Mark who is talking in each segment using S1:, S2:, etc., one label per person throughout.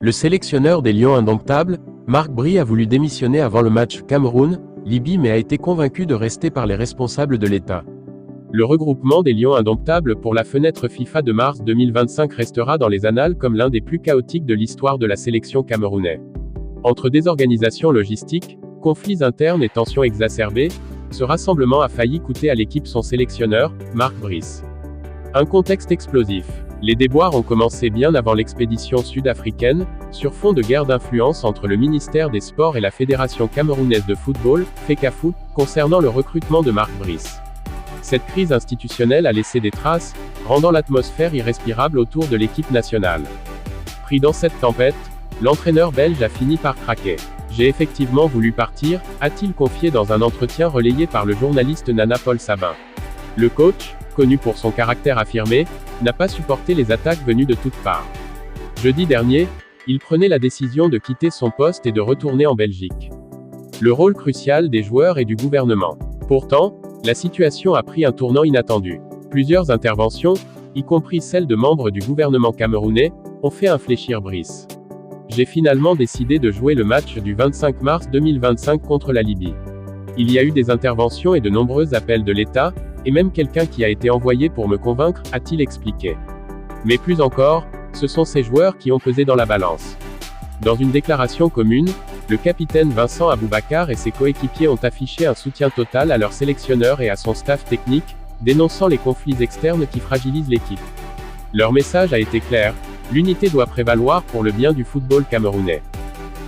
S1: Le sélectionneur des Lions indomptables, Marc Bry a voulu démissionner avant le match Cameroun-Libye mais a été convaincu de rester par les responsables de l'État. Le regroupement des Lions indomptables pour la fenêtre FIFA de mars 2025 restera dans les annales comme l'un des plus chaotiques de l'histoire de la sélection camerounaise. Entre désorganisation logistique, conflits internes et tensions exacerbées, ce rassemblement a failli coûter à l'équipe son sélectionneur, Marc Bry. Un contexte explosif. Les déboires ont commencé bien avant l'expédition sud-africaine, sur fond de guerre d'influence entre le ministère des Sports et la Fédération camerounaise de football, FECAFOOT, concernant le recrutement de Marc Bry. Cette crise institutionnelle a laissé des traces, rendant l'atmosphère irrespirable autour de l'équipe nationale. Pris dans cette tempête, l'entraîneur belge a fini par craquer. J'ai effectivement voulu partir, a-t-il confié dans un entretien relayé par le journaliste Nana Paul Sabin. Le coach, connu pour son caractère affirmé, n'a pas supporté les attaques venues de toutes parts. Jeudi dernier, il prenait la décision de quitter son poste et de retourner en Belgique. Le rôle crucial des joueurs et du gouvernement. Pourtant, la situation a pris un tournant inattendu. Plusieurs interventions, y compris celles de membres du gouvernement camerounais, ont fait infléchir Bry. J'ai finalement décidé de jouer le match du 25 mars 2025 contre la Libye. Il y a eu des interventions et de nombreux appels de l'État, et même quelqu'un qui a été envoyé pour me convaincre, a-t-il expliqué. Mais plus encore, ce sont ces joueurs qui ont pesé dans la balance. Dans une déclaration commune, le capitaine Vincent Aboubakar et ses coéquipiers ont affiché un soutien total à leur sélectionneur et à son staff technique, dénonçant les conflits externes qui fragilisent l'équipe. Leur message a été clair, l'unité doit prévaloir pour le bien du football camerounais.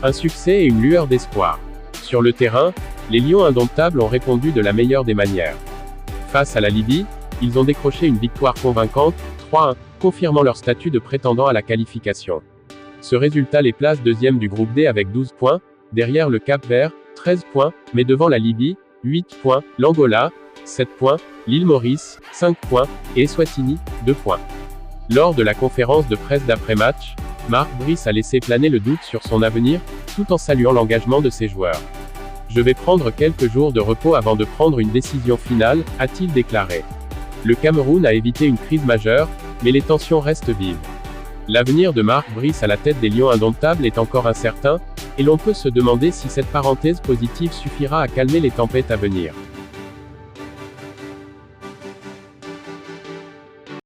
S1: Un succès et une lueur d'espoir. Sur le terrain, les Lions indomptables ont répondu de la meilleure des manières. Face à la Libye, ils ont décroché une victoire convaincante, 3-1, confirmant leur statut de prétendant à la qualification. Ce résultat les place deuxième du groupe D avec 12 points, derrière le Cap-Vert, 13 points, mais devant la Libye, 8 points, l'Angola, 7 points, l'île Maurice, 5 points, et Eswatini, 2 points. Lors de la conférence de presse d'après-match, Marc Bry a laissé planer le doute sur son avenir, tout en saluant l'engagement de ses joueurs. Je vais prendre quelques jours de repos avant de prendre une décision finale, a-t-il déclaré. Le Cameroun a évité une crise majeure, mais les tensions restent vives. L'avenir de Marc Bry à la tête des Lions indomptables est encore incertain, et l'on peut se demander si cette parenthèse positive suffira à calmer les tempêtes à venir.